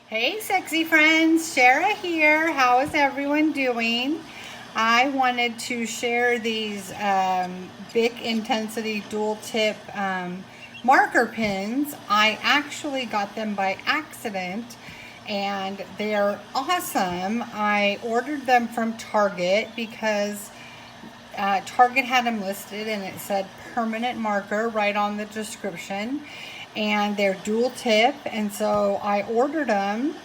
Hey sexy friends, Shara here. How is everyone doing? I wanted to share these Bic Intensity Dual Tip marker pens. I actually got them by accident and they're awesome. I ordered them from Target because Target had them listed and it said permanent marker right on the description, and they're dual tip, and so I ordered them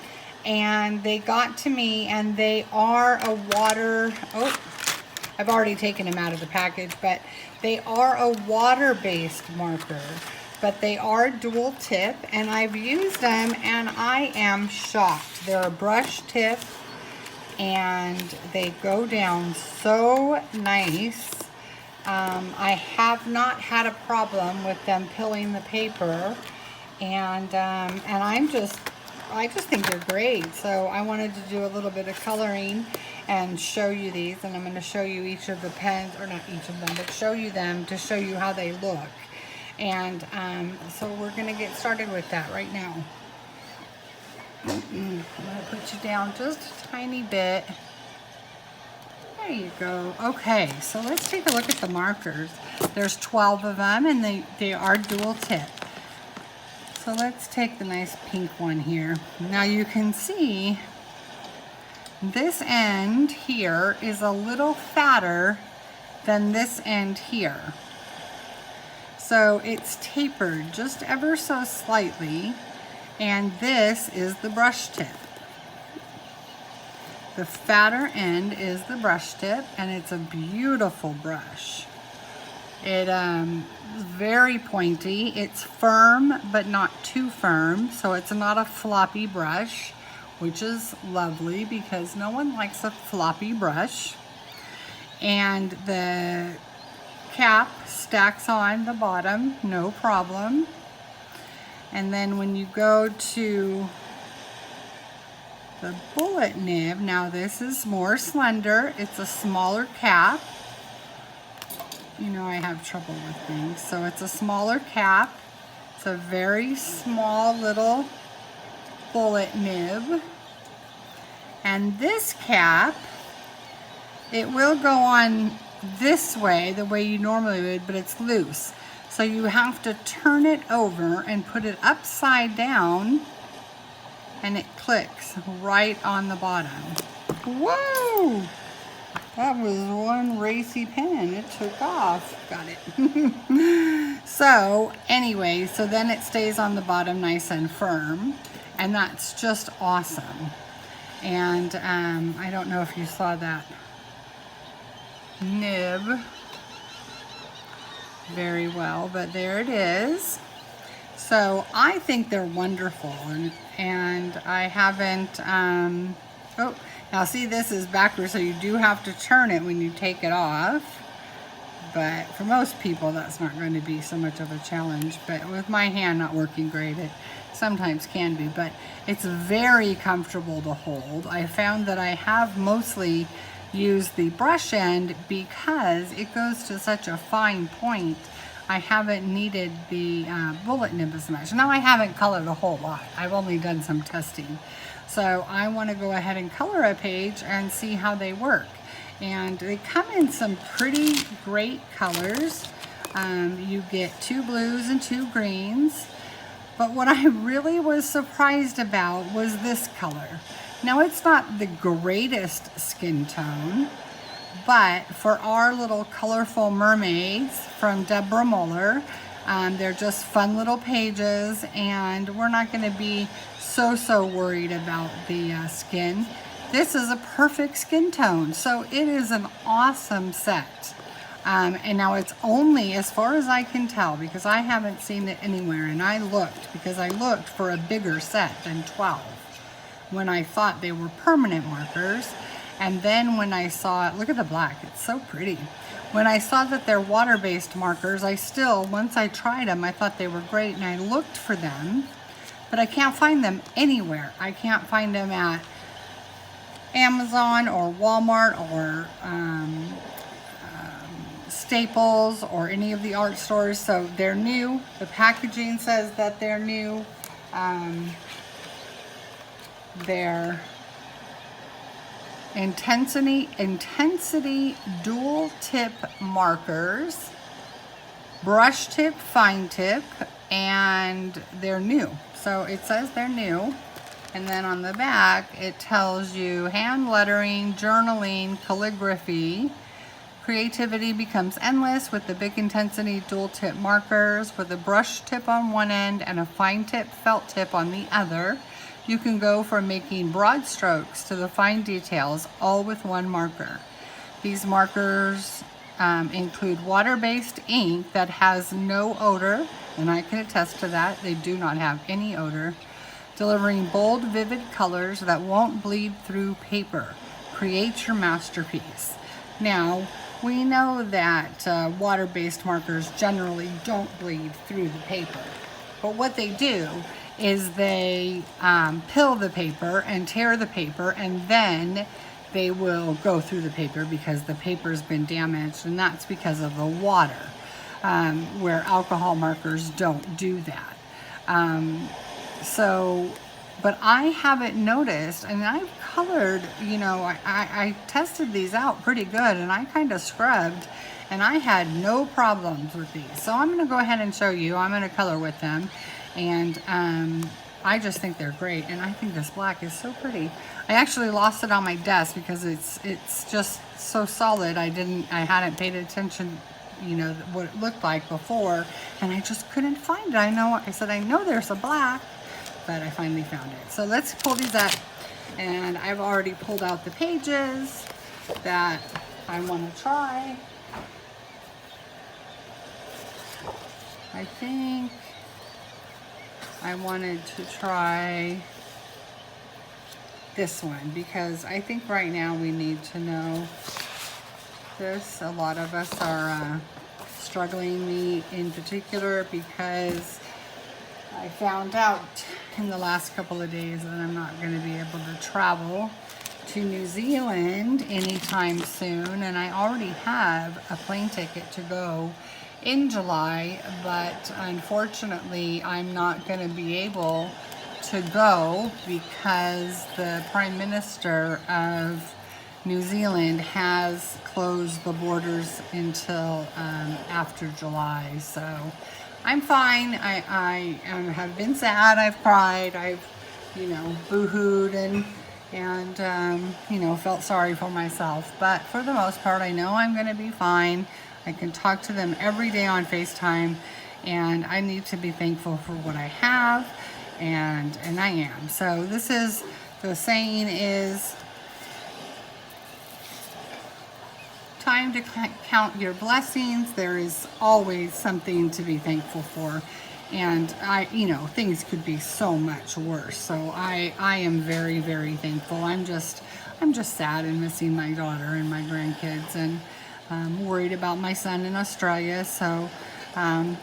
and they got to me, and they are a water, oh, I've already taken them out of the package, but they are a water-based marker, but they are dual tip, and I've used them and I am shocked. They're a brush tip and they go down so nice. I have not had a problem with them peeling the paper, and I just think they're great. So I wanted to do a little bit of coloring and show you these, and I'm going to show you each of the pens, or not each of them, but show you them to show you how they look. And so we're going to get started with that right now. I'm going to put you down just a tiny bit. There you go. Okay, so let's take a look at the markers. There's 12 of them, and they are dual tip. So let's take the nice pink one here. Now you can see this end here is a little fatter than this end here. So it's tapered just ever so slightly, and this is the brush tip. The fatter end is the brush tip, and it's a beautiful brush. It is very pointy. It's firm, but not too firm, so it's not a floppy brush, which is lovely because no one likes a floppy brush. And the cap stacks on the bottom, no problem. And then when you go to the bullet nib, now this is more slender. It's a smaller cap. You know I have trouble with things. So it's a smaller cap. It's a very small little bullet nib. And this cap, it will go on this way, the way you normally would, but it's loose. So you have to turn it over and put it upside down, and it clicks right on the bottom. Whoa! That was one racy pen. It took off. Got it. So anyway, so then it stays on the bottom nice and firm, and that's just awesome. And I don't know if you saw that nib very well, but there it is. So I think they're wonderful, and I haven't, oh, now see, this is backwards, so you do have to turn it when you take it off, but for most people that's not going to be so much of a challenge, but with my hand not working great, it sometimes can be, but it's very comfortable to hold. I found that I have mostly used the brush end because it goes to such a fine point. I haven't needed the bullet nib as much. Now I haven't colored a whole lot. I've only done some testing. So I want to go ahead and color a page and see how they work. And they come in some pretty great colors. You get 2 blues and 2 greens. But what I really was surprised about was this color. Now it's not the greatest skin tone, but for our little colorful mermaids from Deborah Muller, they're just fun little pages, and we're not going to be so worried about the skin. This is a perfect skin tone, so it is an awesome set. And now it's only, as far as I can tell, because I haven't seen it anywhere, and I looked for a bigger set than 12 when I thought they were permanent markers. And then when I saw it, look at the black, it's so pretty. When I saw that they're water-based markers, I still, once I tried them, I thought they were great, and I looked for them, but I can't find them anywhere. I can't find them at Amazon or Walmart or Staples or any of the art stores. So they're new. The packaging says that they're new. their intensity dual tip markers, brush tip, fine tip, and they're new. So it says they're new. And then on the back, it tells you hand lettering, journaling, calligraphy. Creativity becomes endless with the big intensity dual tip markers with a brush tip on one end and a fine tip felt tip on the other. You can go from making broad strokes to the fine details, all with one marker. These markers include water-based ink that has no odor, and I can attest to that. They do not have any odor. Delivering bold, vivid colors that won't bleed through paper. Create your masterpiece. Now, we know that water-based markers generally don't bleed through the paper, but what they do is they pill the paper and tear the paper, and then they will go through the paper because the paper's been damaged, and that's because of the water, where alcohol markers don't do that. But I haven't noticed, and I've colored, you know, I tested these out pretty good, and I kind of scrubbed, and I had no problems with these. So I'm going to go ahead and show you. I'm going to color with them, and I just think they're great, and I think this black is so pretty. I actually lost it on my desk because it's just so solid. I hadn't paid attention, you know, what it looked like before, and I just couldn't find it. I said I know there's a black, but I finally found it. So let's pull these up, and I've already pulled out the pages that I want to try. I think I wanted to try this one because I think right now we need to know this. A lot of us are struggling, me in particular, because I found out in the last couple of days that I'm not going to be able to travel to New Zealand anytime soon, and I already have a plane ticket to go in July, but unfortunately I'm not going to be able to go because the Prime Minister of New Zealand has closed the borders until after July. So I'm fine. I have been sad. I've cried. I've, you know, boo-hooed and you know, felt sorry for myself. But for the most part, I know I'm going to be fine. I can talk to them every day on FaceTime, and I need to be thankful for what I have, and I am. So this is, the saying is, time to count your blessings. There is always something to be thankful for, and you know, things could be so much worse. So I am very, very thankful. I'm just sad and missing my daughter and my grandkids, and worried about my son in Australia. So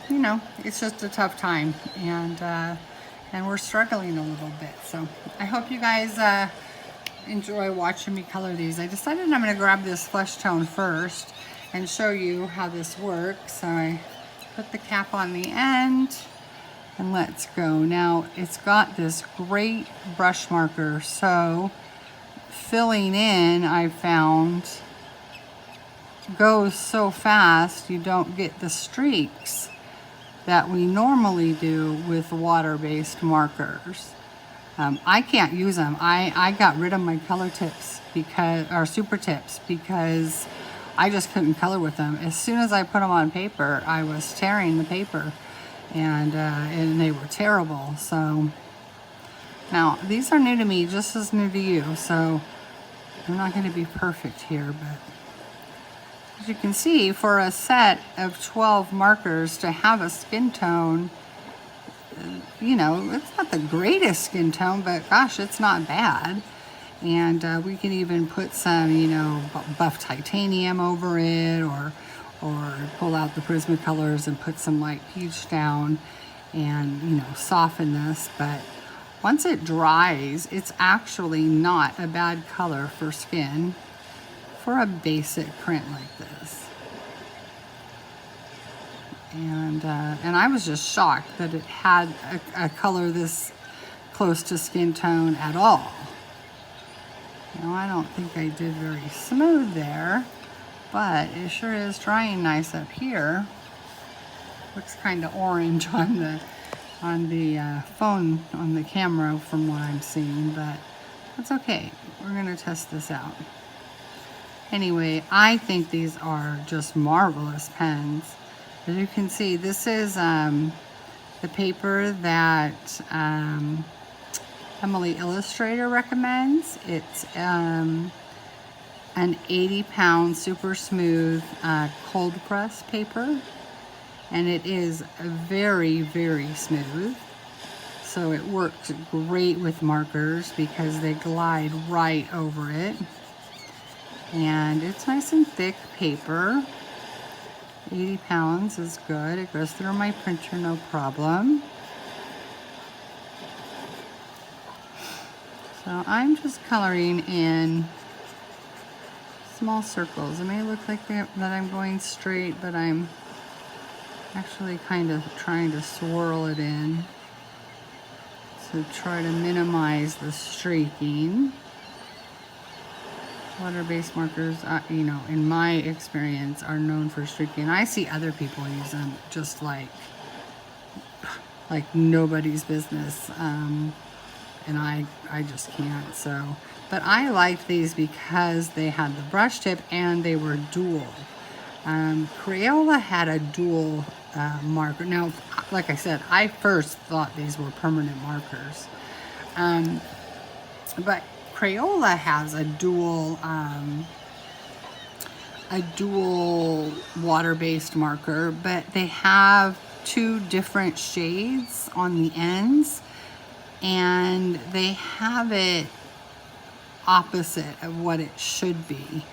you know, it's just a tough time, and we're struggling a little bit. So I hope you guys enjoy watching me color these. I decided I'm going to grab this flesh tone first and show you how this works. So I put the cap on the end, and let's go. Now it's got this great brush marker, so filling in, I found, goes so fast you don't get the streaks that we normally do with water-based markers. I can't use them. I got rid of my color tips or super tips because I just couldn't color with them. As soon as I put them on paper, I was tearing the paper, and they were terrible. So now these are new to me, just as new to you. So I'm not going to be perfect here, but as you can see, for a set of 12 markers to have a skin tone, you know, it's not the greatest skin tone, but gosh, it's not bad. And we can even put some, you know, buff titanium over it, or pull out the Prismacolors and put some light peach down and, you know, soften this. But once it dries, it's actually not a bad color for skin for a basic print like this. And I was just shocked that it had a color this close to skin tone at all. Now, I don't think I did very smooth there, but it sure is drying nice up here. Looks kind of orange on the phone, on the camera from what I'm seeing, but that's okay. We're gonna test this out. Anyway, I think these are just marvelous pens. As you can see, this is the paper that Emily Illustrator recommends. It's an 80-pound super smooth cold press paper, and it is very, very smooth. So it works great with markers because they glide right over it. And it's nice and thick paper. 80 pounds is good. It goes through my printer no problem. So I'm just coloring in small circles. It may look like that I'm going straight, but I'm actually kind of trying to swirl it in to try to minimize the streaking. Water-based markers, you know, in my experience, are known for streaking. I see other people use them just like nobody's business, and I just can't. So, but I liked these because they had the brush tip and they were dual. Crayola had a dual marker. Now, like I said, I first thought these were permanent markers, but Crayola has a dual water-based marker, but they have two different shades on the ends, and they have it opposite of what it should be.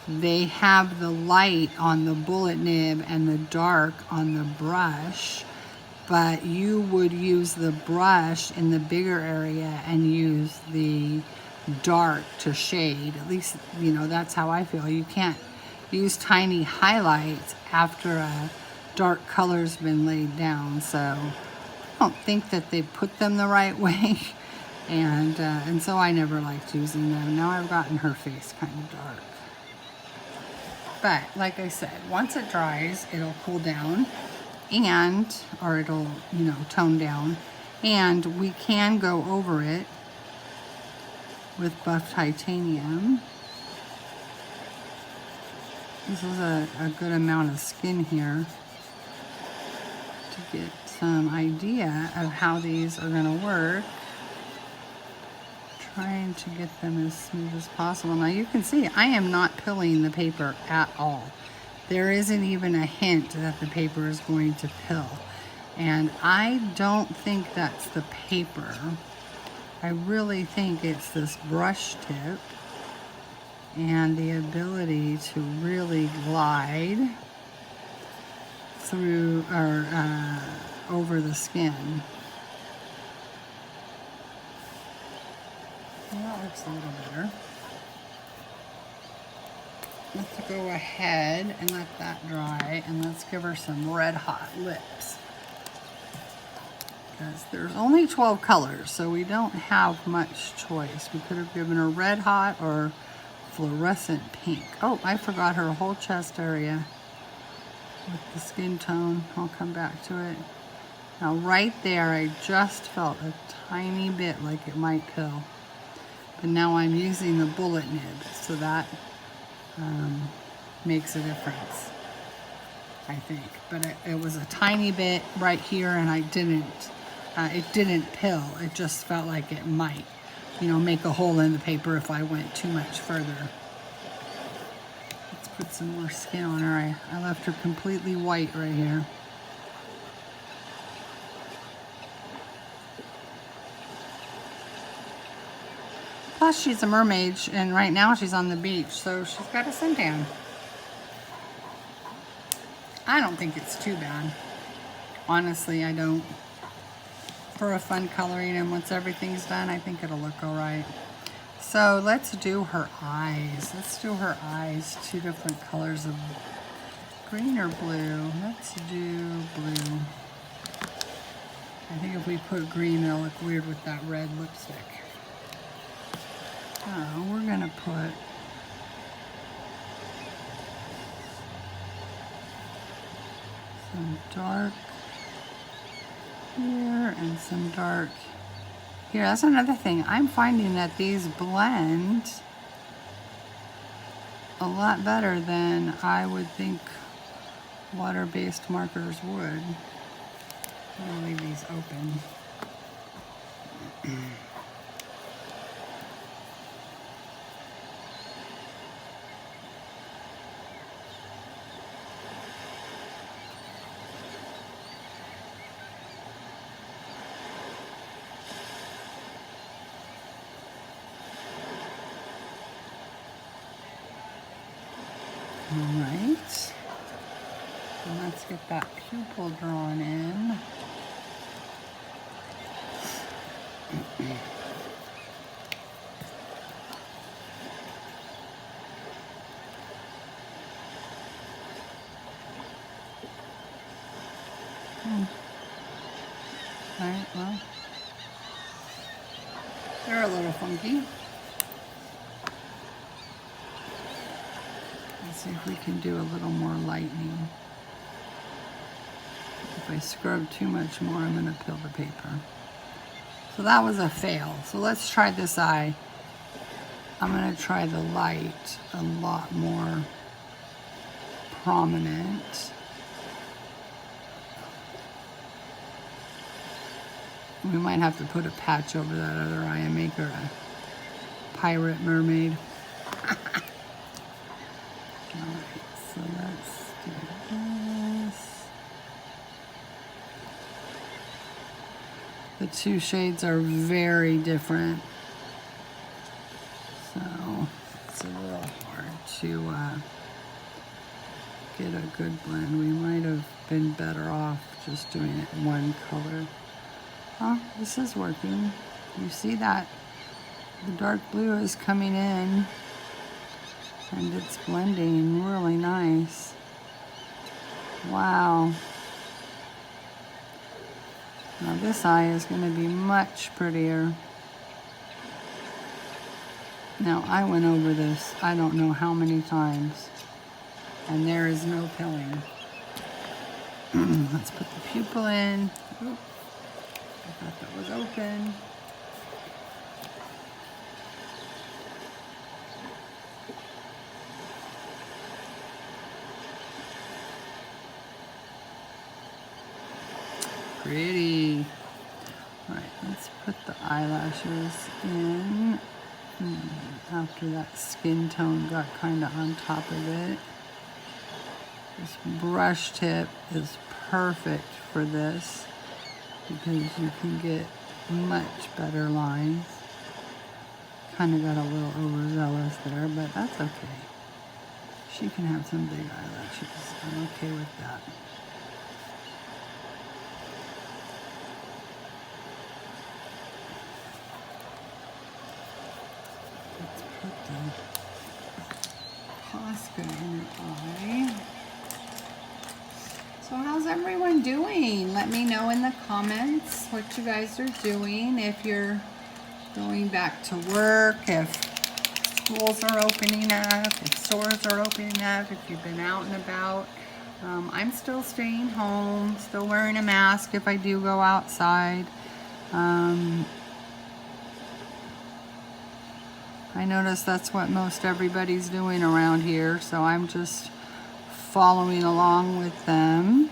They have the light on the bullet nib and the dark on the brush, but you would use the brush in the bigger area and use the dark to shade. At least, you know, that's how I feel. You can't use tiny highlights after a dark color's been laid down. So I don't think that they put them the right way, and so I never liked using them. Now I've gotten her face kind of dark. But like I said, once it dries, it'll cool down, or it'll, you know, tone down, and we can go over it with buff titanium. This is a good amount of skin here to get some idea of how these are going to work. Trying to get them as smooth as possible. Now you can see I am not pilling the paper at all. There isn't even a hint that the paper is going to pill. And I don't think that's the paper. I really think it's this brush tip and the ability to really glide through or over the skin. Well, that looks a little better. Let's go ahead and let that dry, and let's give her some red hot lips. Because there's only 12 colors, so we don't have much choice. We could have given her red hot or fluorescent pink. Oh, I forgot her whole chest area with the skin tone. I'll come back to it. Now right there, I just felt a tiny bit like it might pill. But now I'm using the bullet nib, so that makes a difference, I think. But it was a tiny bit right here, and it didn't pill. It just felt like it might, you know, make a hole in the paper if I went too much further. Let's put some more skin on her. I left her completely white right here. Plus, she's a mermaid, and right now she's on the beach, so she's got a suntan. I don't think it's too bad. Honestly, I don't. For a fun coloring, and once everything's done, I think it'll look all right. So let's do her eyes. Let's do her eyes, two different colors of green or blue. Let's do blue. I think if we put green, it'll look weird with that red lipstick. we're gonna put some dark here and some dark here. That's another thing. I'm finding that these blend a lot better than I would think water-based markers would. I'm gonna leave these open. All right, and let's get that pupil drawn in. All right, well, they're a little funky. Let's see if we can do a little more lightening. If I scrub too much more, I'm going to peel the paper. So that was a fail. So let's try this eye. I'm going to try the light a lot more prominent. We might have to put a patch over that other eye and make her a pirate mermaid. Alright, so let's do this. The two shades are very different, so it's a little hard to get a good blend. We might have been better off just doing it one color. Oh, this is working. You see that the dark blue is coming in and it's blending really nice. Wow. Now this eye is going to be much prettier. Now I went over this I don't know how many times and there is no pilling. Let's put the pupil in. Oop. I thought that was open. Pretty. All right, let's put the eyelashes in. After that skin tone got kind of on top of it. This brush tip is perfect for this because you can get much better lines. Kind of got a little overzealous there, but that's okay. She can have some big eyelashes. I'm okay with that. Let's put the Posca in her eye. So how's everyone doing? Let me know in the comments what you guys are doing. If you're going back to work, if schools are opening up, if stores are opening up, if you've been out and about. I'm still staying home, still wearing a mask if I do go outside. I notice that's what most everybody's doing around here, so I'm just following along with them.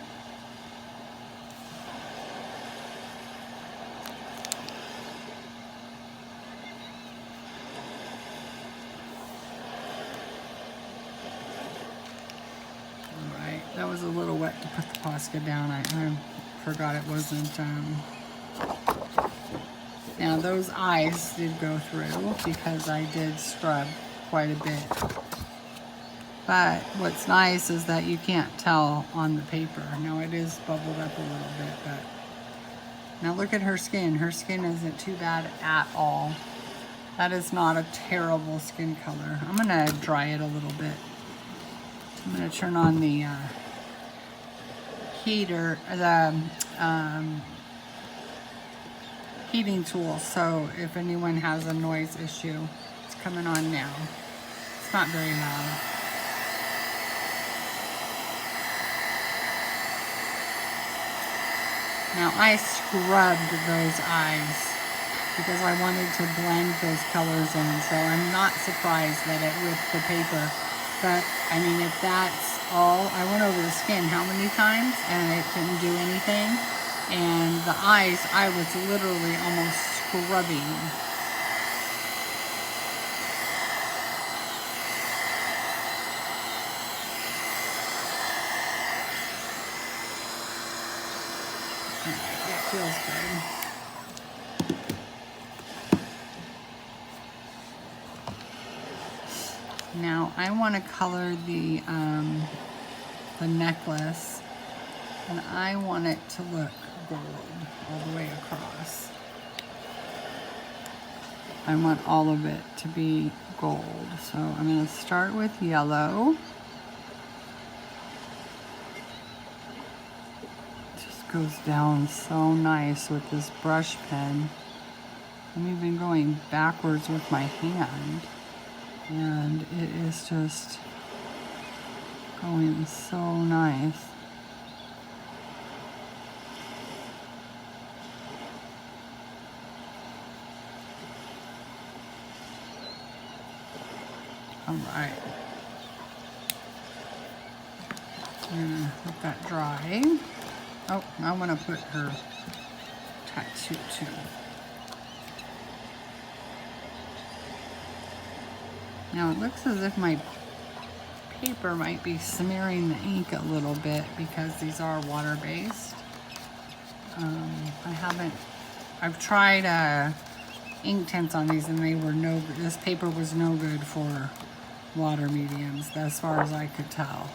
Alright, that was a little wet to put the Posca down. I forgot it wasn't, now those eyes did go through because I did scrub quite a bit. But what's nice is that you can't tell on the paper. Now it is bubbled up a little bit, but now look at her skin. Her skin isn't too bad at all. That is not a terrible skin color. I'm gonna dry it a little bit. I'm gonna turn on the heater, the heating tool, so if anyone has a noise issue, it's coming on now. It's not very loud. Now I scrubbed those eyes because I wanted to blend those colors in, so I'm not surprised that it ripped the paper. But I mean, if that's all, I went over the skin how many times and it didn't do anything. And the eyes, I was literally almost scrubbing. It feels good. Now I want to color the necklace, and I want it to look gold all the way across. I want all of it to be gold. So I'm going to start with yellow. Goes down so nice with this brush pen. I'm even going backwards with my hand, and it is just going so nice. All right, I'm gonna let that dry. Oh, I want to put her tattoo too. Now it looks as if my paper might be smearing the ink a little bit because these are water-based. I've tried ink tints on these and they were no good. This paper was no good for water mediums as far as I could tell.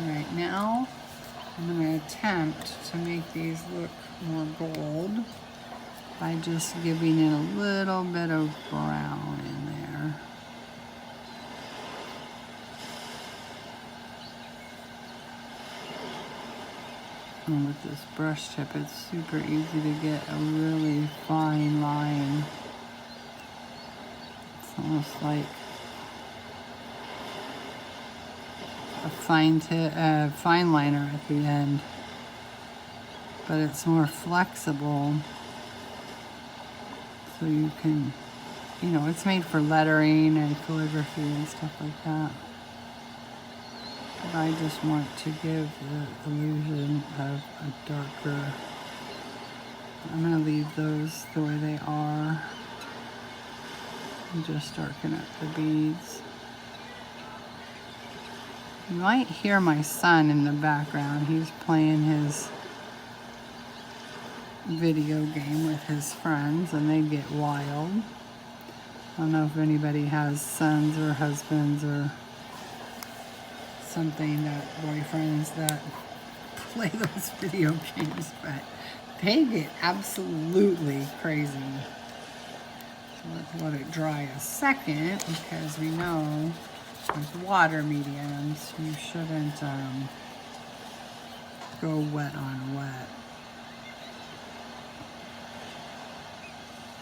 Alright, now I'm going to attempt to make these look more gold by just giving it a little bit of brown in there. And with this brush tip, it's super easy to get a really fine line. It's almost like a fine liner at the end, but it's more flexible, so you can, you know, it's made for lettering and calligraphy and stuff like that. But I just want to give the illusion of a darker. I'm going to leave those the way they are and just darken up the beads. You might hear my son in the background. He's playing his video game with his friends and they get wild. I don't know if anybody has sons or husbands or something, that boyfriends that play those video games, but they get absolutely crazy. So let's let it dry a second, because we know with water mediums, you shouldn't go wet on wet.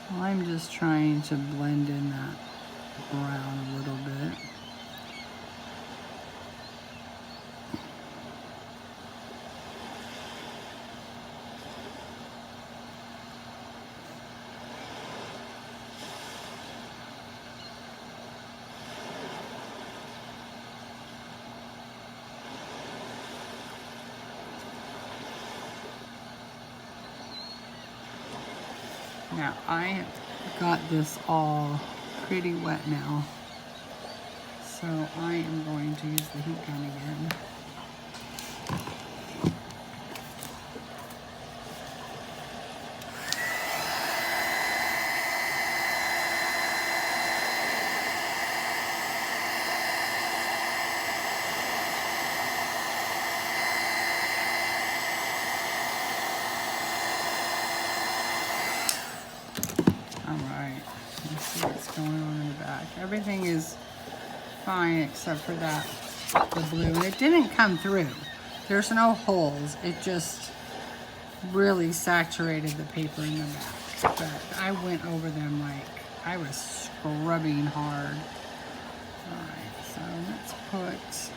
Well, I'm just trying to blend in that brown a little bit. Now I got this all pretty wet now, so I am going to use the heat gun again. Everything is fine except for that, the blue, and it didn't come through. There's no holes. It just really saturated the paper in the back, but I went over them like I was scrubbing hard. Alright, so let's put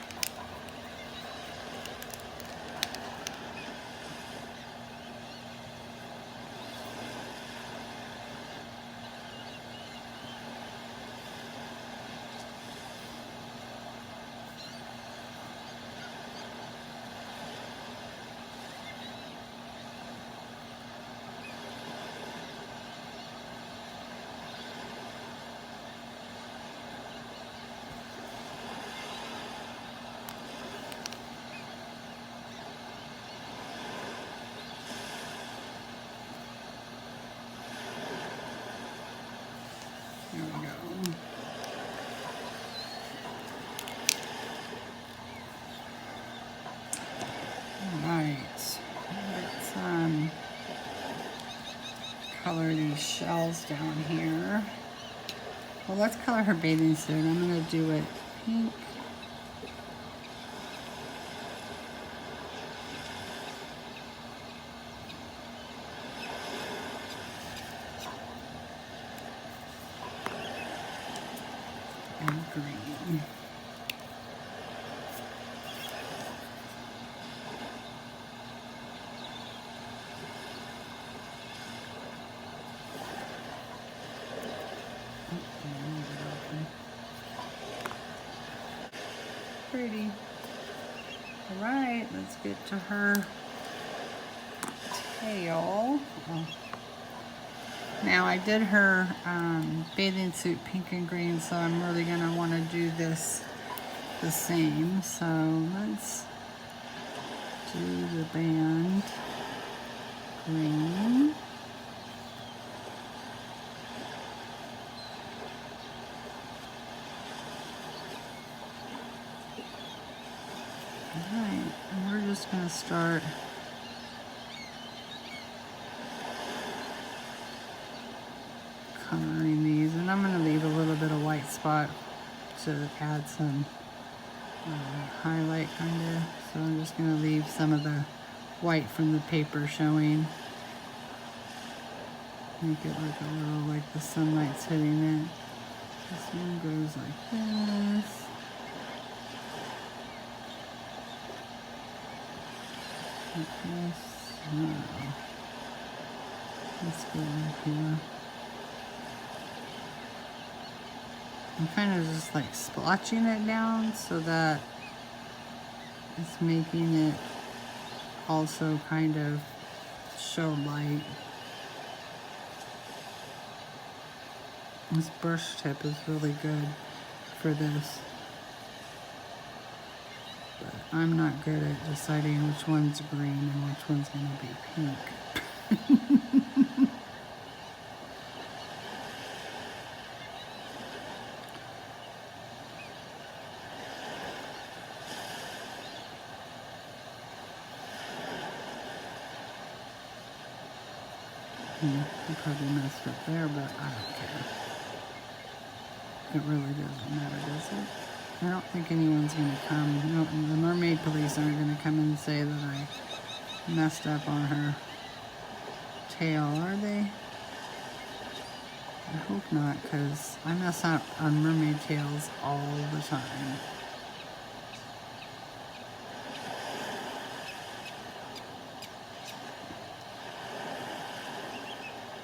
there we go. Alright, let's color these shells down here. Well, let's color her bathing suit. I'm going to do it pink. And green. Pretty. Alright, let's get to her tail. Oh. Now I did her bathing suit pink and green, so I'm really going to want to do this the same. So let's do the band green. Alright, and we're just going to start coloring these, and I'm going to leave a little bit of white spot to add some highlight kind of. So I'm just going to leave some of the white from the paper showing. Make it look a little like the sunlight's hitting it. This one goes like this. Like this. Let's go right here. I'm kind of just like splotching it down so that it's making it also kind of show light. This brush tip is really good for this. But I'm not good at deciding which one's green and which one's going to be pink. I probably messed up there, but I don't care. It really doesn't matter, does it? I don't think anyone's going to come. No, the mermaid police aren't going to come and say that I messed up on her tail, are they? I hope not, because I mess up on mermaid tails all the time.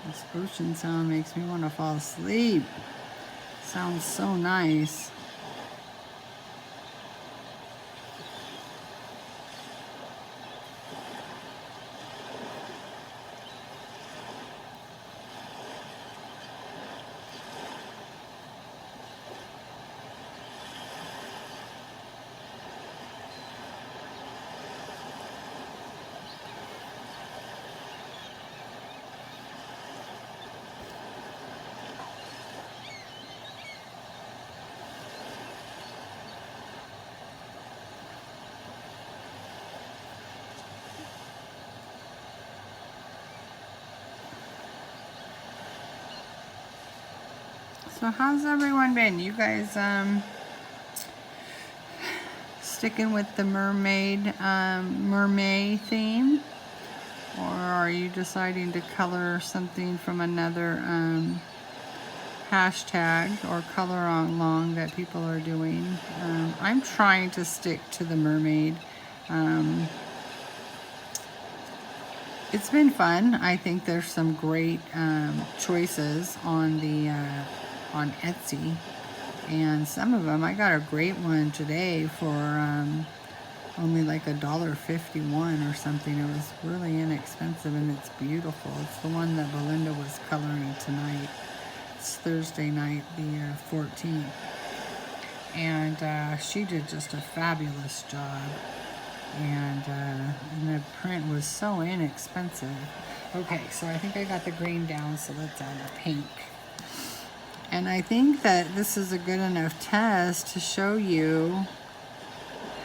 This ocean sound makes me want to fall asleep. Sounds so nice. So how's everyone been? You guys sticking with the mermaid theme? Or are you deciding to color something from another hashtag or color along that people are doing? I'm trying to stick to the mermaid. It's been fun. I think there's some great choices on the on Etsy, and some of them, I got a great one today for only like $1.51 or something. It was really inexpensive and it's beautiful. It's the one that Belinda was coloring tonight. It's Thursday night, the 14th, and she did just a fabulous job. And the print was so inexpensive. Okay, so I think I got the green down, so let's add the pink. And I think that this is a good enough test to show you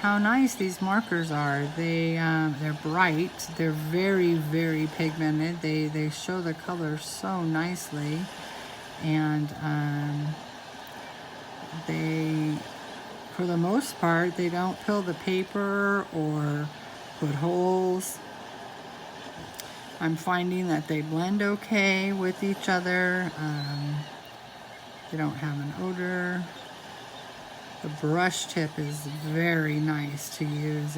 how nice these markers are. They're bright. They're very, very pigmented. They show the colors so nicely, and they, for the most part, they don't peel the paper or put holes. I'm finding that they blend okay with each other. They don't have an odor. The brush tip is very nice to use.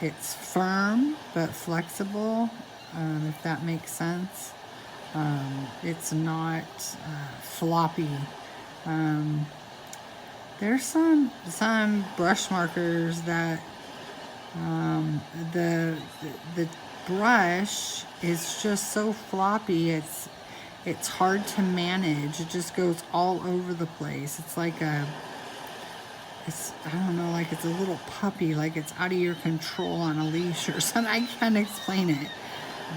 It's firm but flexible, if that makes sense. It's not floppy. There's some brush markers that the brush is just so floppy. It's hard to manage. It just goes all over the place. It's like I don't know, like it's a little puppy, like it's out of your control on a leash or something. I can't explain it,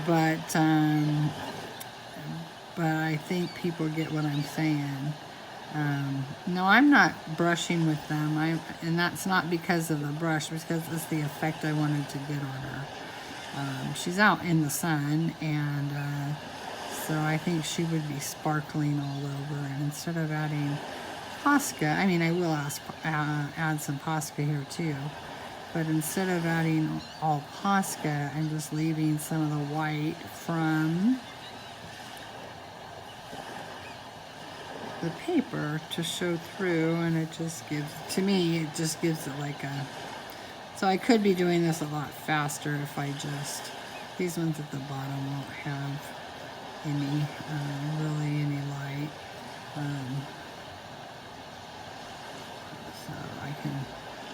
but I think people get what I'm saying. No, I'm not brushing with them. And that's not because of the brush, because it's the effect I wanted to get on her. She's out in the sun, and so I think she would be sparkling all over. And instead of adding Posca, I mean, I will add some Posca here too, but instead of adding all Posca, I'm just leaving some of the white from the paper to show through, and it just gives, to me, it just gives it like a, so I could be doing this a lot faster if I just, these ones at the bottom won't have any, really any light, so I can,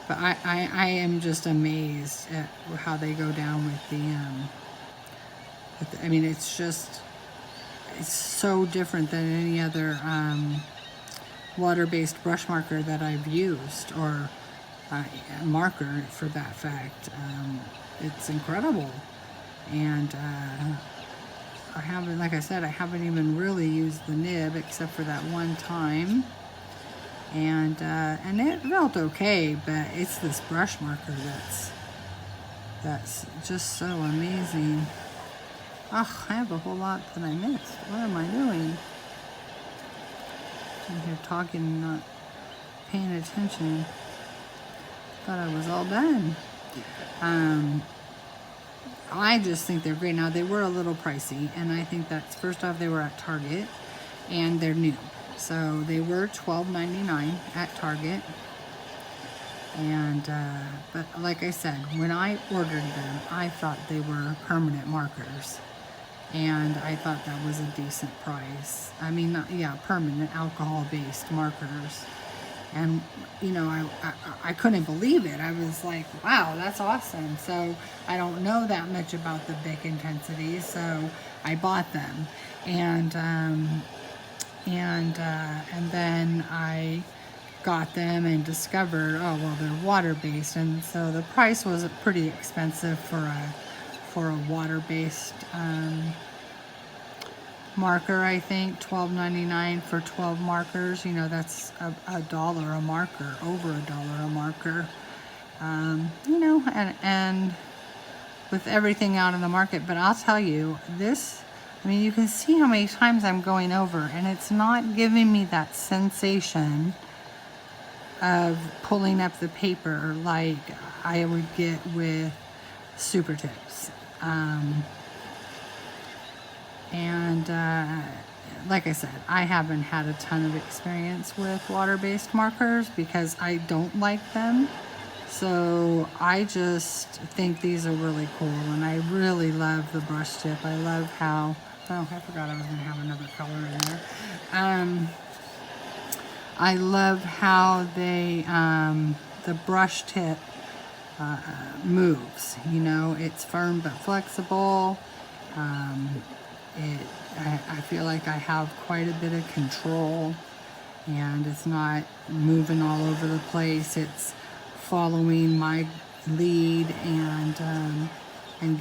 but I am just amazed at how they go down with the, I mean, it's just, it's so different than any other water-based brush marker that I've used, or marker for that fact. It's incredible, and I haven't, like I said, I haven't even really used the nib except for that one time, and it felt okay, but it's this brush marker that's just so amazing. Oh, I have a whole lot that I missed. What am I doing? I'm here talking and not paying attention. Thought I was all done. I just think they're great. Now, they were a little pricey, and I think that's, first off, they were at Target, and they're new. So they were $12.99 at Target. And, but like I said, when I ordered them, I thought they were permanent markers. And I thought that was a decent price. I mean, yeah, permanent alcohol-based markers. And, you know, I couldn't believe it. I was like, wow, that's awesome. So I don't know that much about the Bic intensities, so I bought them. And then I got them and discovered, oh, well, they're water-based. And so the price was pretty expensive for a water-based marker. I think $12.99 for 12 markers. You know, that's $1 a marker, over $1 a marker. You know, and with everything out in the market. But I'll tell you, this, I mean, you can see how many times I'm going over, and it's not giving me that sensation of pulling up the paper like I would get with Super Tips. Like I said, I haven't had a ton of experience with water-based markers because I don't like them. So I just think these are really cool, and I really love the brush tip. I love how, oh, I forgot I was going to have another color in there. I love how the brush tip moves. You know, it's firm but flexible. I feel like I have quite a bit of control, and it's not moving all over the place. It's following my lead and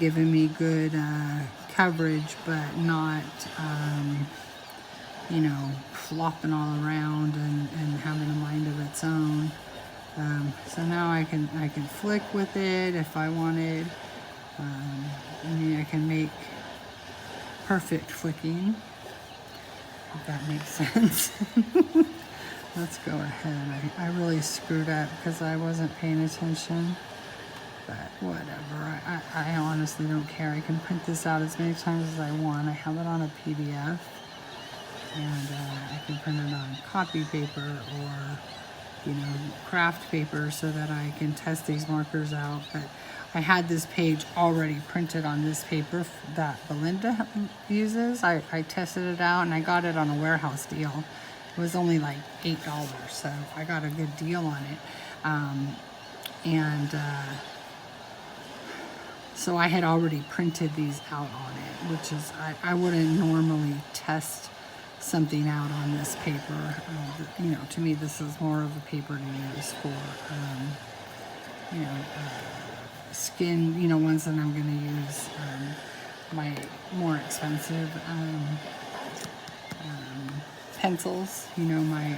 giving me good coverage, but not you know, flopping all around and having a mind of its own. So now I can flick with it if I wanted. I mean, I can make perfect flicking, if that makes sense. Let's go ahead. I really screwed up because I wasn't paying attention, but whatever. I honestly don't care. I can print this out as many times as I want. I have it on a PDF, and I can print it on copy paper or, you know, craft paper so that I can test these markers out. But I had this page already printed on this paper that Belinda uses. I tested it out and I got it on a warehouse deal. It was only like $8, so I got a good deal on it. So I had already printed these out on it, which is, I wouldn't normally test something out on this paper. You know, to me this is more of a paper to use for, you know, skin, you know, ones that I'm going to use my more expensive pencils, you know, my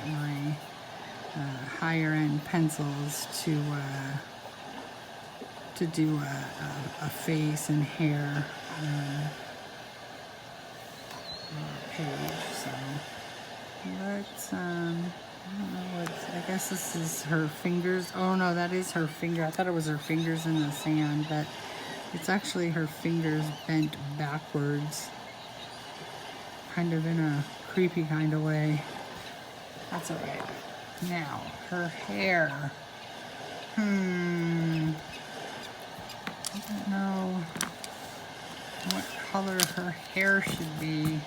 higher end pencils to do a face and hair page. So let's I don't know what, I guess this is her fingers. Oh no, that is her finger. I thought it was her fingers in the sand, but it's actually her fingers bent backwards, kind of in a creepy kind of way. That's alright. Now, her hair. I don't know what color her hair should be.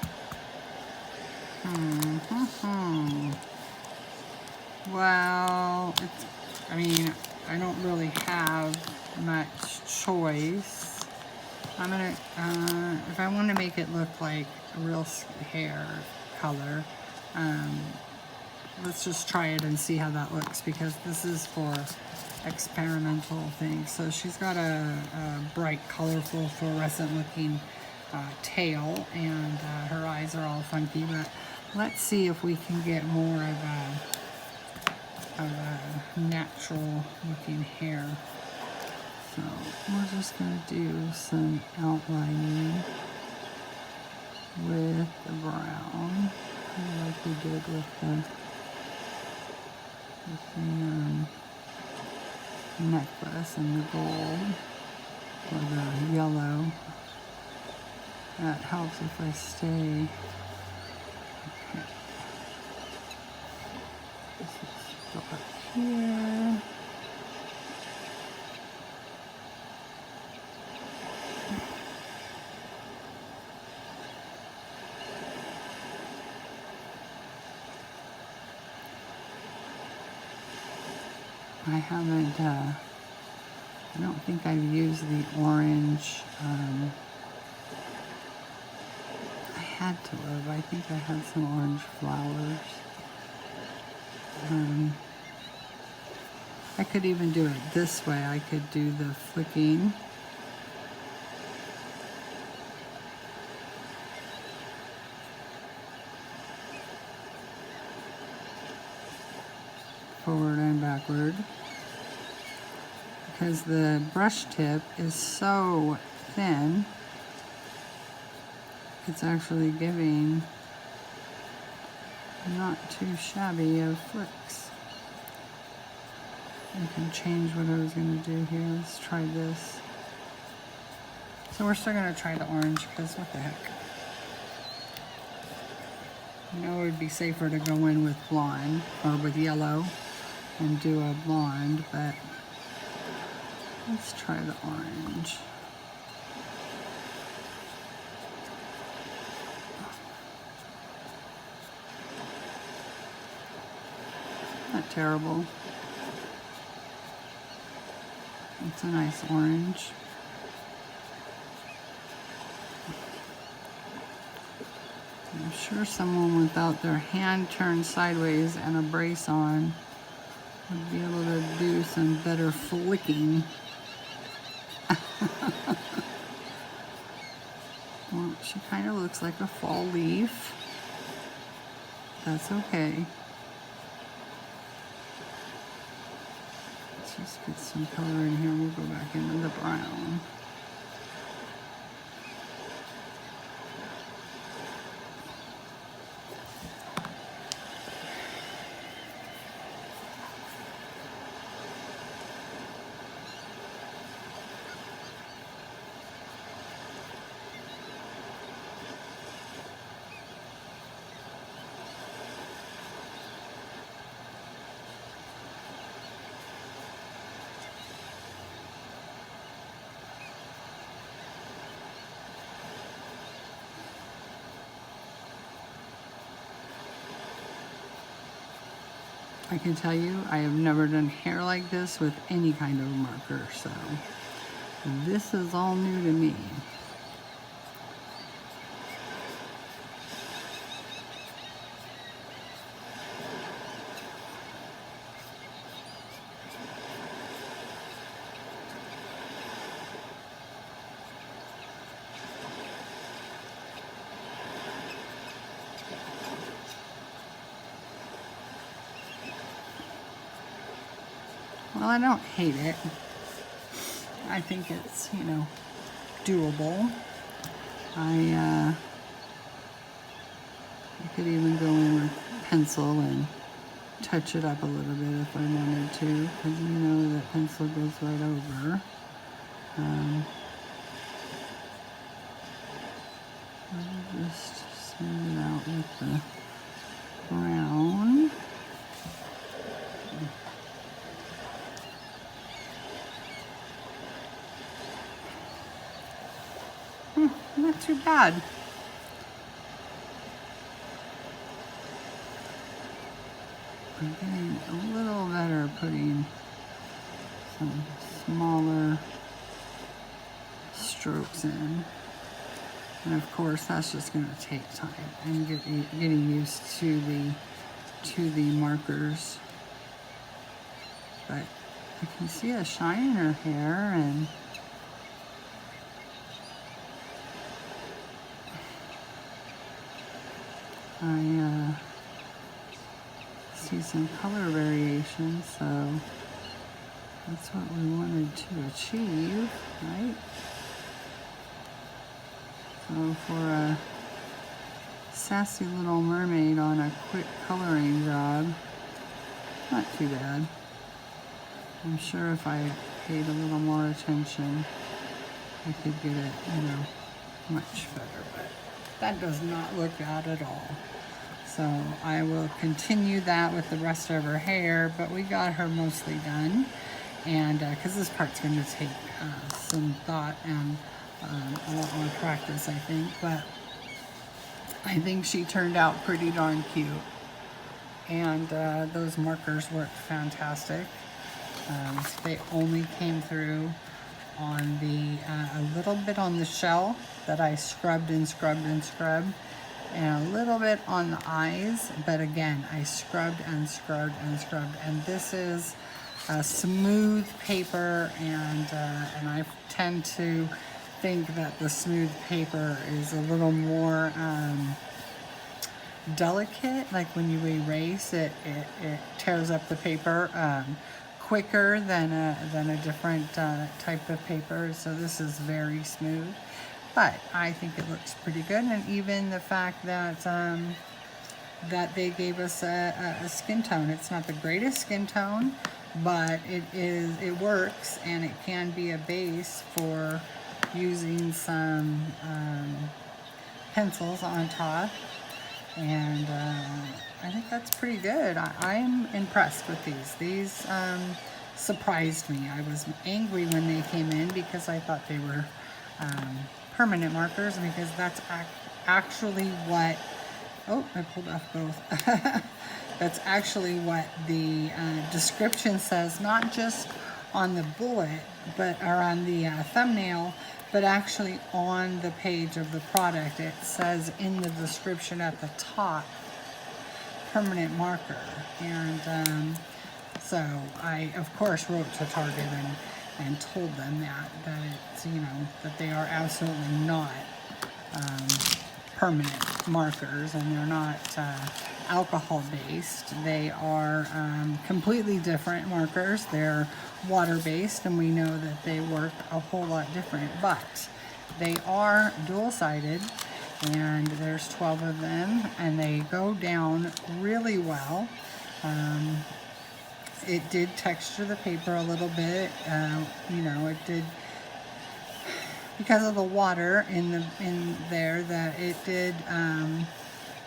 Well, I mean, I don't really have much choice. I'm gonna, if I want to make it look like a real hair color, let's just try it and see how that looks, because this is for experimental things. So she's got a bright, colorful, fluorescent looking tail, and her eyes are all funky, but let's see if we can get more of a natural looking hair. So we're just going to do some outlining with the brown, kind of like we did with the necklace and the gold, or the yellow. That helps if I stay. Okay. This is up here. I haven't, I don't think I've used the orange, I had to have, I think I had some orange flowers. I could even do it this way. I could do the flicking. Forward and backward, because the brush tip is so thin, it's actually giving not too shabby of flicks. I can change what I was going to do here. Let's try this. So we're still gonna try the orange because what the heck. I know it would be safer to go in with blonde or with yellow and do a blonde, but let's try the orange. Not terrible. It's a nice orange. I'm sure someone without their hand turned sideways and a brace on would be able to do some better flicking. Well, she kind of looks like a fall leaf. That's okay. Let's just get some color in here. We'll go back into the brown. I can tell you, I have never done hair like this with any kind of marker, so this is all new to me. Well, I don't hate it. I think it's, you know, doable. I could even go in with pencil and touch it up a little bit if I wanted to, because you know that pencil goes right over. I'll just smooth it out with the brown. Not too bad. I'm getting a little better putting some smaller strokes in. And of course that's just going to take time and getting used to the markers. But I can see a shine in her hair, and I see some color variation, so that's what we wanted to achieve, right? So for a sassy little mermaid on a quick coloring job, not too bad. I'm sure if I paid a little more attention, I could get it, you know, much better, but that does not look bad at all. So I will continue that with the rest of her hair, but we got her mostly done. And because this part's going to take some thought and a lot more practice, I think. But I think she turned out pretty darn cute. And those markers worked fantastic. They only came through on the a little bit on the shell that I scrubbed and scrubbed and scrubbed, and a little bit on the eyes, but again I scrubbed and scrubbed and scrubbed. And this is a smooth paper, and I tend to think that the smooth paper is a little more delicate. Like when you erase it, it tears up the paper quicker than a different type of paper. So this is very smooth, but I think it looks pretty good. And even the fact that that they gave us a skin tone. It's not the greatest skin tone, but it works, and it can be a base for using some pencils on top, and I think that's pretty good. I'm impressed with these. These surprised me. I was angry when they came in because I thought they were permanent markers, because that's actually what, oh, I pulled off both. That's actually what the description says, not just on the bullet, or on the thumbnail, but actually on the page of the product. It says in the description at the top, permanent marker. And so I, of course, wrote to Target and told them that it's, you know, that they are absolutely not permanent markers, and they're not alcohol based. They are completely different markers. They're water based, and we know that they work a whole lot different, but they are dual sided, and there's 12 of them, and they go down really well. It did texture the paper a little bit, you know, it did, because of the water in there, that it did,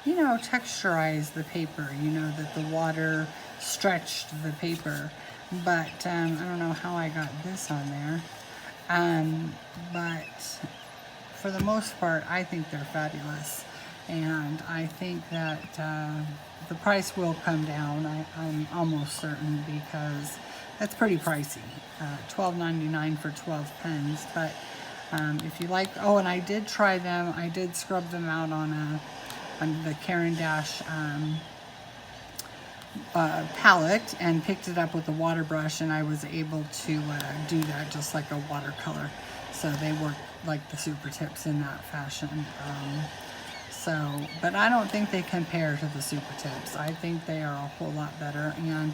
you know, texturize the paper, you know, that the water stretched the paper. But I don't know how I got this on there, but for the most part, I think they're fabulous, and I think that the price will come down. I'm almost certain, because that's pretty pricey, $12.99 for 12 pens. But if you like, oh, and I did try them. I did scrub them out on the Caran d'Ache palette, and picked it up with a water brush, and I was able to do that just like a watercolor. So they work like the super tips in that fashion. But I don't think they compare to the super tips. I think they are a whole lot better. And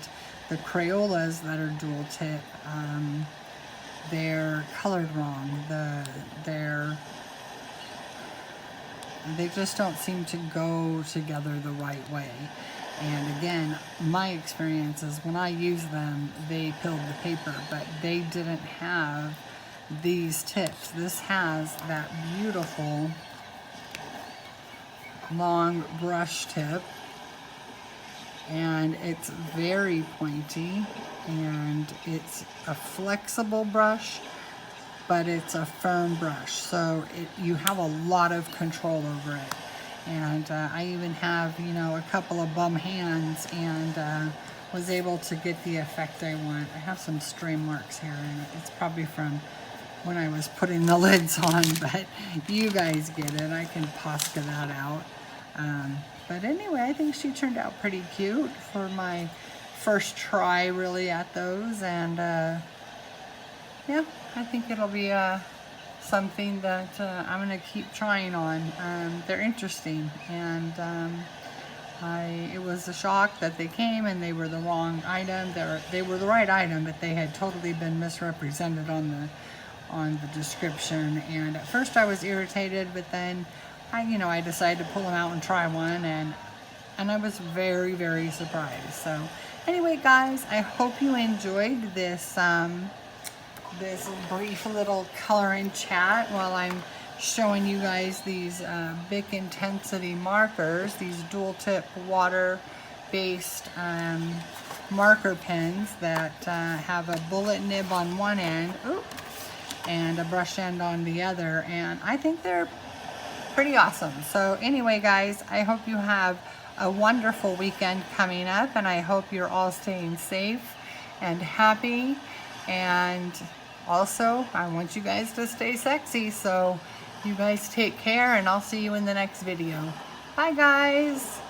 the Crayolas that are dual tip, they're colored wrong. They just don't seem to go together the right way. And again, my experience is when I use them, they pilled the paper, but they didn't have these tips. This has that beautiful long brush tip, and it's very pointy, and it's a flexible brush, but it's a firm brush, so you have a lot of control over it. And I even have, you know, a couple of bum hands, and was able to get the effect I want. I have some stray marks here, and it's probably from when I was putting the lids on, but you guys get it. I can Posca that out. But anyway, I think she turned out pretty cute for my first try really at those, and yeah, I think it'll be something that I'm going to keep trying on. They're interesting, and it was a shock that they came and they were the wrong item. They were the right item, but they had totally been misrepresented on the description. And at first I was irritated, but then I decided to pull them out and try one, and I was very, very surprised. So anyway, guys, I hope you enjoyed this this brief little coloring chat while I'm showing you guys these Bic Intensity markers, these dual tip water based marker pens that have a bullet nib on one end, and a brush end on the other, and I think they're pretty awesome. So anyway, guys, I hope you have a wonderful weekend coming up, and I hope you're all staying safe and happy, and also I want you guys to stay sexy. So you guys take care, and I'll see you in the next video. Bye, guys.